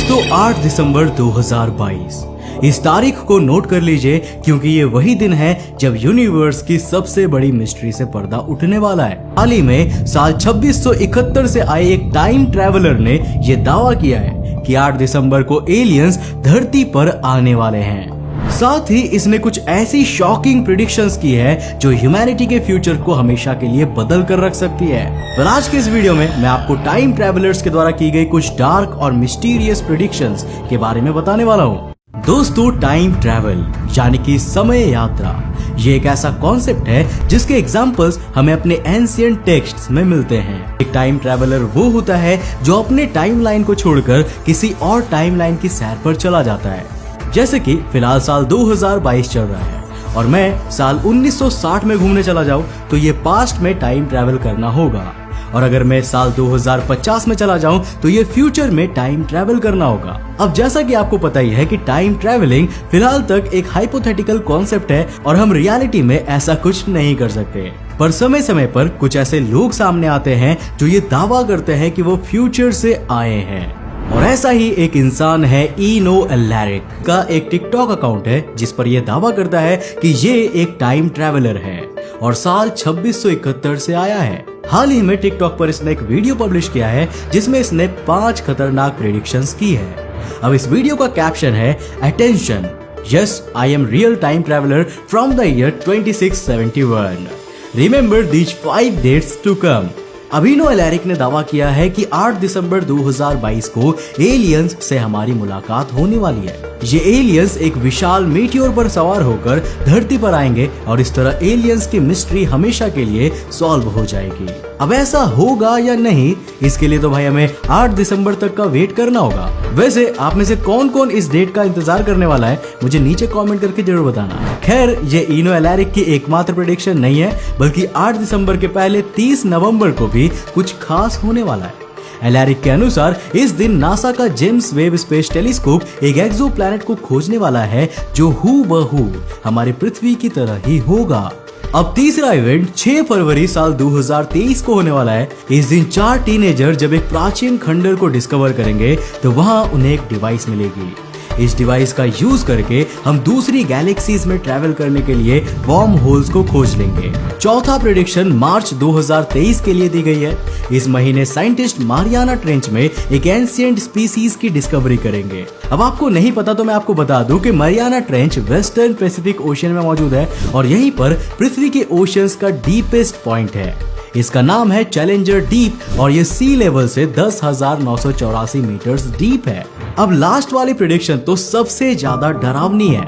दोस्तों 8 दिसंबर 2022 इस तारीख को नोट कर लीजिए क्योंकि ये वही दिन है जब यूनिवर्स की सबसे बड़ी मिस्ट्री से पर्दा उठने वाला है। हाल ही में साल 2671 से आए एक टाइम ट्रैवलर ने ये दावा किया है कि 8 दिसंबर को एलियंस धरती पर आने वाले हैं। साथ ही इसने कुछ ऐसी शॉकिंग प्रेडिक्शंस की है जो ह्यूमैनिटी के फ्यूचर को हमेशा के लिए बदल कर रख सकती है। पर आज के इस वीडियो में मैं आपको टाइम ट्रैवलर्स के द्वारा की गई कुछ डार्क और मिस्टीरियस प्रेडिक्शंस के बारे में बताने वाला हूँ। दोस्तों टाइम ट्रैवल यानी कि समय यात्रा ये एक ऐसा कॉन्सेप्ट है जिसके एग्जांपल्स हमें अपने एंशिएंट टेक्स्ट्स में मिलते हैं। एक टाइम ट्रैवलर वो होता है जो अपने टाइमलाइन को छोड़कर किसी और टाइमलाइन की सैर पर चला जाता है। जैसे कि फिलहाल साल 2022 चल रहा है और मैं साल 1960 में घूमने चला जाऊं तो ये पास्ट में टाइम ट्रैवल करना होगा, और अगर मैं साल 2050 में चला जाऊं तो ये फ्यूचर में टाइम ट्रैवल करना होगा। अब जैसा कि आपको पता ही है कि टाइम ट्रैवलिंग फिलहाल तक एक हाइपोथेटिकल कॉन्सेप्ट है और हम रियलिटी में ऐसा कुछ नहीं कर सकते। पर समय समय पर कुछ ऐसे लोग सामने आते हैं जो ये दावा करते हैं कि वो फ्यूचर से आए हैं, और ऐसा ही एक इंसान है इनो एलैरिक का एक टिकटॉक अकाउंट है जिस पर यह दावा करता है कि ये एक टाइम ट्रैवलर है और साल 2671 से आया है। हाल ही में टिकटॉक पर इसने एक वीडियो पब्लिश किया है जिसमें इसने 5 खतरनाक प्रेडिक्शंस की है। अब इस वीडियो का कैप्शन है attention, yes I am real time traveller from the year 2671, remember these 5 dates to come. Eno Alaric ने दावा किया है कि 8 दिसंबर 2022 को एलियंस से हमारी मुलाकात होने वाली है। ये एलियंस एक विशाल मीटियोर पर सवार होकर धरती पर आएंगे और इस तरह एलियंस की मिस्ट्री हमेशा के लिए सॉल्व हो जाएगी। अब ऐसा होगा या नहीं, इसके लिए तो भाई हमें 8 दिसंबर तक का वेट करना होगा। वैसे आप में से कौन कौन इस डेट का इंतजार करने वाला है मुझे नीचे कमेंट करके जरूर बताना। खैर ये इनो एलैरिक की एकमात्र प्रेडिक्शन नहीं है, बल्कि 8 दिसंबर के पहले 30 नवंबर को भी कुछ खास होने वाला है। एलैरिक के अनुसार इस दिन नासा का जेम्स वेब स्पेस टेलीस्कोप एक एक्सोप्लैनेट को खोजने वाला है जो हूबहू हमारे पृथ्वी की तरह ही होगा। अब तीसरा इवेंट 6 फरवरी साल 2023 को होने वाला है। इस दिन 4 टीनेजर जब एक प्राचीन खंडर को डिस्कवर करेंगे तो वहां उन्हें एक डिवाइस मिलेगी। इस डिवाइस का यूज करके हम दूसरी गैलेक्सीज में ट्रैवल करने के लिए वॉर्म होल्स को खोज लेंगे। चौथा प्रेडिक्शन मार्च 2023 के लिए दी गई है। इस महीने साइंटिस्ट मारियाना ट्रेंच में एक एंशिएंट स्पीसीज की डिस्कवरी करेंगे। अब आपको नहीं पता तो मैं आपको बता दूं कि Mariana trench western Pacific ocean में मौजूद है और यहीं पर पृथ्वी के ओशंस का डीपेस्ट पॉइंट है। इसका नाम है चैलेंजर डीप और ये सी लेवल से 10,984 मीटर्स डीप है। अब लास्ट वाली प्रेडिक्शन तो सबसे ज्यादा डरावनी है।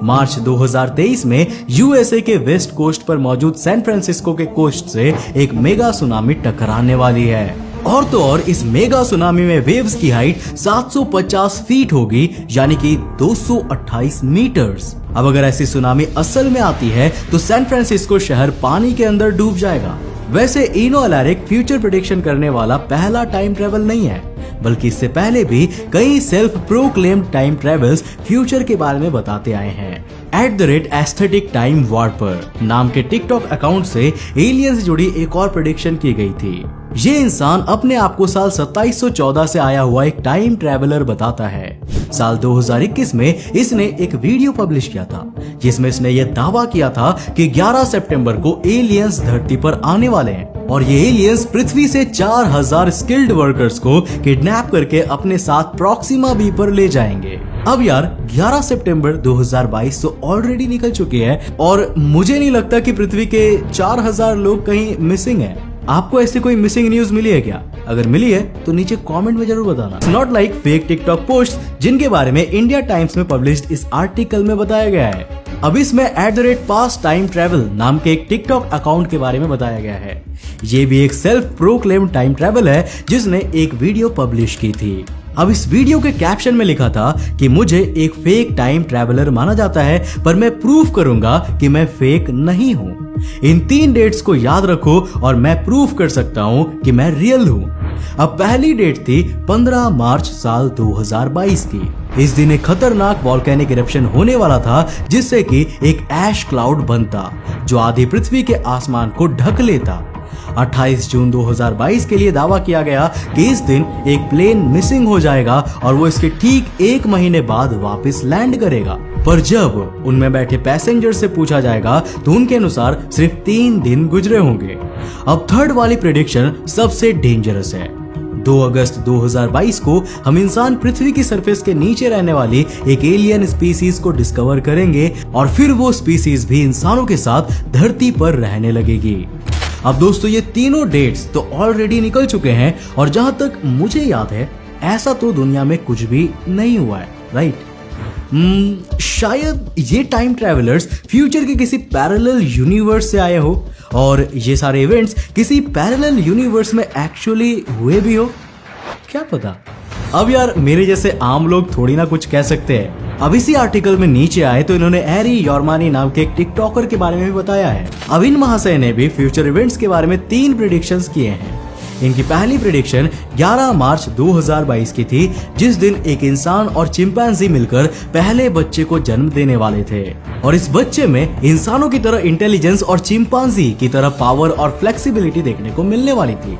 मार्च 2023 में यूएसए के वेस्ट कोस्ट पर मौजूद सैन फ्रांसिस्को के कोस्ट से एक मेगा सुनामी टकराने वाली है। और तो और इस मेगा सुनामी में वेव्स की हाइट 750 फीट होगी यानी कि 228 मीटर्स। अब अगर ऐसी सुनामी असल में आती है तो सैन फ्रांसिस्को शहर पानी के अंदर डूब जाएगा। वैसे इनो एलैरिक फ्यूचर प्रेडिक्शन करने वाला पहला टाइम ट्रैवल नहीं है, बल्कि इससे पहले भी कई self proclaimed time travels future के बारे में बताते आए हैं। @एस्थेटिक टाइम वार्पर नाम के टिकटॉक अकाउंट से एलियन से जुड़ी एक और प्रेडिक्शन की गई थी। ये इंसान अपने आप को साल 2714 से आया हुआ एक टाइम ट्रैवलर बताता है। साल 2021 में इसने एक वीडियो पब्लिश किया था जिसमें इसने यह दावा किया था कि 11 सितंबर को एलियंस धरती पर आने वाले हैं और ये एलियंस पृथ्वी से 4000 स्किल्ड वर्कर्स को किडनैप करके अपने साथ प्रॉक्सिमा बी पर ले जाएंगे। अब यार 11 सितंबर 2022 तो ऑलरेडी निकल चुकी है और मुझे नहीं लगता कि पृथ्वी के 4000 लोग कहीं मिसिंग हैं। आपको ऐसी कोई मिसिंग न्यूज मिली है क्या? अगर मिली है तो नीचे कमेंट में जरूर बताना। It's not like fake TikTok post जिनके बारे में इंडिया टाइम्स में पब्लिश्ड इस आर्टिकल में बताया गया है। अब इसमें @past time travel नाम के एक टिकटॉक अकाउंट के बारे में बताया गया है। ये भी एक सेल्फ प्रोक्लेम्ड टाइम ट्रैवल है जिसने एक वीडियो पब्लिश की थी। अब इस वीडियो के कैप्शन में लिखा था कि मुझे एक फेक टाइम ट्रैवलर माना जाता है पर मैं प्रूफ करूंगा कि मैं फेक नहीं हूँ। इन 3 डेट्स को याद रखो और मैं प्रूफ कर सकता हूँ कि मैं रियल हूँ। अब पहली डेट थी 15 मार्च साल 2022 की। इस दिन एक खतरनाक वॉल्केनिक इरप्शन होने वाला था जिससे कि एक ऐश क्लाउड बनता जो आधी पृथ्वी के आसमान को ढक लेता। 28 जून 2022 के लिए दावा किया गया कि इस दिन एक प्लेन मिसिंग हो जाएगा और वो इसके ठीक 1 महीने बाद वापस लैंड करेगा। पर जब उनमें बैठे पैसेंजर से पूछा जाएगा तो उनके अनुसार सिर्फ 3 दिन गुजरे होंगे। अब थर्ड वाली प्रेडिक्शन सबसे डेंजरस है। 2 अगस्त 2022 को हम इंसान पृथ्वी की सरफेस के नीचे रहने वाली एक एलियन स्पीसीज को डिस्कवर करेंगे और फिर वो स्पीसीज भी इंसानों के साथ धरती पर रहने लगेगी। अब दोस्तों ये तीनों डेट्स तो ऑलरेडी निकल चुके हैं और जहां तक मुझे याद है ऐसा तो दुनिया में कुछ भी नहीं हुआ है, राइट? शायद ये टाइम ट्रैवलर्स फ्यूचर के किसी पैरेलल यूनिवर्स से आए हो और ये सारे इवेंट्स किसी पैरेलल यूनिवर्स में एक्चुअली हुए भी हो, क्या पता। अब यार मेरे जैसे आम लोग थोड़ी ना कुछ कह सकते हैं। अब इसी आर्टिकल में नीचे आए तो इन्होंने एरी योरमानी नाम के एक टिकटॉकर के बारे में भी बताया है। अब इन महाशय ने भी फ्यूचर इवेंट्स के बारे में 3 प्रेडिक्शंस किए हैं। इनकी पहली प्रेडिक्शन 11 मार्च 2022 की थी, जिस दिन एक इंसान और चिंपैंजी मिलकर पहले बच्चे को जन्म देने वाले थे और इस बच्चे में इंसानों की तरह इंटेलिजेंस और चिंपैंजी की तरह पावर और फ्लेक्सिबिलिटी देखने को मिलने वाली थी।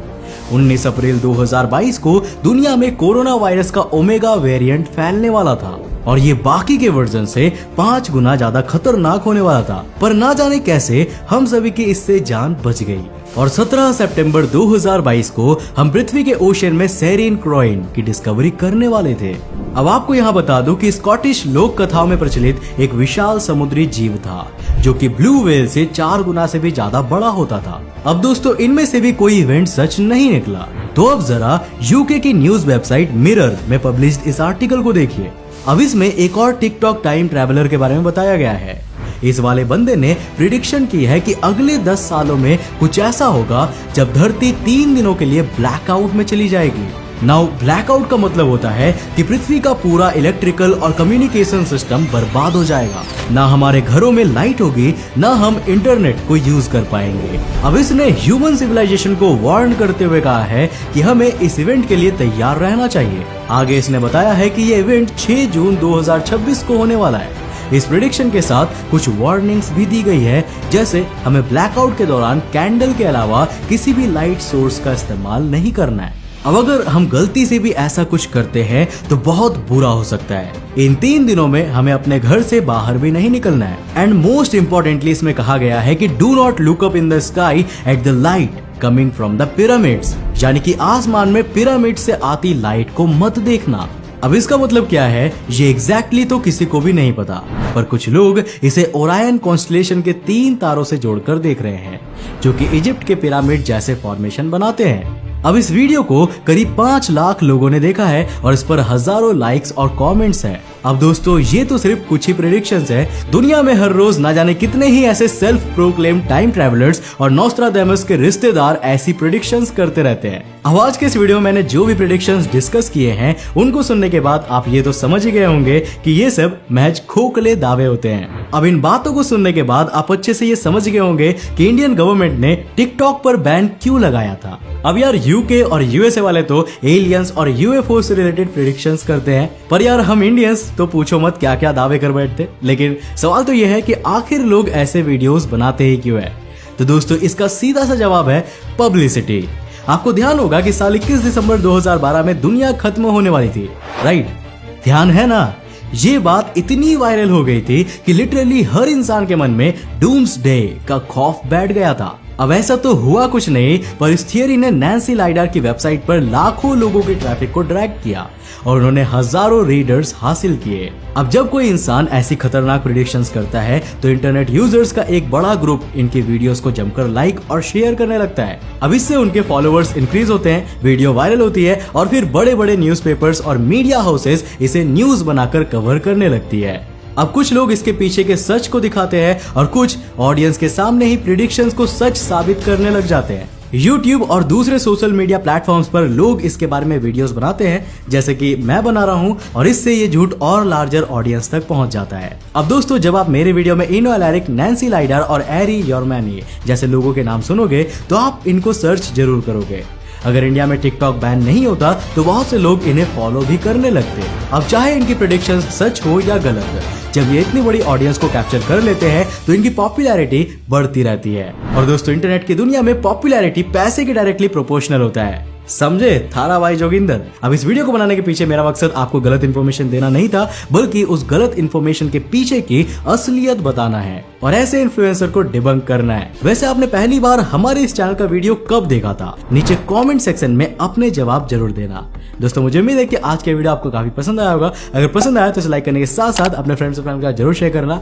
19 अप्रैल 2022 को दुनिया में कोरोना वायरस का ओमेगा वेरिएंट फैलने वाला था और ये बाकी के वर्जन से 5 गुना ज्यादा खतरनाक होने वाला था, पर ना जाने कैसे हम सभी की इससे जान बच गई और 17 सितंबर 2022 को हम पृथ्वी के ओशन में सेरिन क्रोइन की डिस्कवरी करने वाले थे। अब आपको यहाँ बता दूं कि स्कॉटिश लोक कथाओं में प्रचलित एक विशाल समुद्री जीव था जो कि ब्लू व्हेल से 4 गुना से भी ज्यादा बड़ा होता था। अब दोस्तों इनमें से भी कोई इवेंट सच नहीं निकला, तो अब जरा यूके की न्यूज वेबसाइट मिरर में पब्लिश्ड इस आर्टिकल को देखिए। अब इसमें एक और टिकटॉक टाइम ट्रैवलर के बारे में बताया गया है। इस वाले बंदे ने प्रिडिक्शन की है कि अगले 10 सालों में कुछ ऐसा होगा जब धरती 3 दिनों के लिए ब्लैकआउट में चली जाएगी। नाउ ब्लैकआउट का मतलब होता है कि पृथ्वी का पूरा इलेक्ट्रिकल और कम्युनिकेशन सिस्टम बर्बाद हो जाएगा। ना हमारे घरों में लाइट होगी, ना हम इंटरनेट को यूज कर पाएंगे। अब इसने ह्यूमन सिविलाइजेशन को वार्न करते हुए कहा है कि हमें इस इवेंट के लिए तैयार रहना चाहिए। आगे इसने बताया है कि ये इवेंट 6 जून 2026 को होने वाला है। इस प्रेडिक्शन के साथ कुछ वार्निंग्स भी दी गई है, जैसे हमें ब्लैकआउट के दौरान कैंडल के अलावा किसी भी लाइट सोर्स का इस्तेमाल नहीं करना है। अब अगर हम गलती से भी ऐसा कुछ करते हैं तो बहुत बुरा हो सकता है। इन 3 दिनों में हमें अपने घर से बाहर भी नहीं निकलना है। एंड मोस्ट इम्पोर्टेंटली इसमें कहा गया है कि do not look up in the sky at the light coming from the pyramids, यानी कि आसमान में पिरामिड से आती लाइट को मत देखना। अब इसका मतलब क्या है ये एग्जैक्टली तो किसी को भी नहीं पता, पर कुछ लोग इसे ओरायन कॉन्स्टलेशन के 3 तारों से जोड़कर देख रहे हैं जो कि इजिप्ट के पिरामिड जैसे फॉर्मेशन बनाते हैं। अब इस वीडियो को करीब 5 लाख लोगों ने देखा है और इस पर हजारों लाइक्स और कमेंट्स हैं। अब दोस्तों ये तो सिर्फ कुछ ही प्रेडिक्शंस है। दुनिया में हर रोज ना जाने कितने ही ऐसे सेल्फ प्रोक्लेम टाइम ट्रैवलर्स और नोस्ट्राडामस के रिश्तेदार ऐसी प्रेडिक्शंस करते रहते हैं। अब आज के इस वीडियो में मैंने जो भी प्रेडिक्शंस डिस्कस किए हैं उनको सुनने के बाद आप ये तो समझ ही गए होंगे कि ये सब महज खोखले दावे होते हैं। अब इन बातों को सुनने के बाद आप अच्छे से ये समझ गए होंगे कि इंडियन गवर्नमेंट ने टिकटॉक पर बैन क्यों लगाया था। अब यार यूके और यूएसए वाले तो एलियंस और यूएफओ से रिलेटेड प्रेडिक्शंस करते हैं, पर यार हम इंडियंस तो पूछो मत क्या क्या दावे कर बैठते। लेकिन सवाल तो यह है कि आखिर लोग ऐसे वीडियोस बनाते ही क्यों है। तो दोस्तों इसका सीधा सा जवाब है पब्लिसिटी। आपको ध्यान होगा कि साल 21 दिसंबर 2012 में दुनिया खत्म होने वाली थी, राइट? ध्यान है ना? ये बात इतनी वायरल हो गई थी कि लिटरली हर इंसान के मन में डूम्सडे का खौफ बैठ गया था। अब ऐसा तो हुआ कुछ नहीं, पर इस थियरी ने नैन्सी लाइडर की वेबसाइट पर लाखों लोगों के ट्रैफिक को ड्रैग किया और उन्होंने हजारों रीडर्स हासिल किए। अब जब कोई इंसान ऐसी खतरनाक प्रेडिक्शंस करता है तो इंटरनेट यूजर्स का एक बड़ा ग्रुप इनके वीडियोस को जमकर लाइक और शेयर करने लगता है। अब इससे उनके फॉलोअर्स इंक्रीज होते हैं, वीडियो वायरल होती है और फिर बड़े बड़े न्यूज़पेपर्स और मीडिया हाउसेस इसे न्यूज बनाकर कवर करने लगती है। अब कुछ लोग इसके पीछे के सच को दिखाते हैं और कुछ ऑडियंस के सामने ही प्रेडिक्शंस को सच साबित करने लग जाते हैं। YouTube और दूसरे सोशल मीडिया प्लेटफॉर्म्स पर लोग इसके बारे में वीडियोस बनाते हैं, जैसे कि मैं बना रहा हूं, और इससे ये झूठ और लार्जर ऑडियंस तक पहुंच जाता है। अब दोस्तों जब आप मेरे वीडियो में इनो एलैरिक, नैन्सी लाइडर और एरी योरमानी जैसे लोगों के नाम सुनोगे तो आप इनको सर्च जरूर करोगे। अगर इंडिया में टिकटॉक बैन नहीं होता तो बहुत से लोग इन्हें फॉलो भी करने लगते। अब चाहे इनकी प्रेडिक्शंस सच हो या गलत, जब ये इतनी बड़ी ऑडियंस को कैप्चर कर लेते हैं तो इनकी पॉपुलैरिटी बढ़ती रहती है। और दोस्तों, इंटरनेट की दुनिया में पॉपुलैरिटी पैसे के डायरेक्टली प्रोपोर्शनल होता है, समझे थारा भाई जोगिंदर। अब इस वीडियो को बनाने के पीछे मेरा मकसद आपको गलत इन्फॉर्मेशन देना नहीं था, बल्कि उस गलत इन्फॉर्मेशन के पीछे की असलियत बताना है और ऐसे इन्फ्लुएंसर को डिबंक करना है। वैसे आपने पहली बार हमारे इस चैनल का वीडियो कब देखा था? नीचे कमेंट सेक्शन में अपने जवाब जरूर देना। दोस्तों, मुझे उम्मीद है कि आज का वीडियो आपको काफी पसंद आया होगा। अगर पसंद आया तो इसे लाइक करने के साथ साथ अपने फ्रेंड्स और फैमिली के साथ जरूर शेयर करना।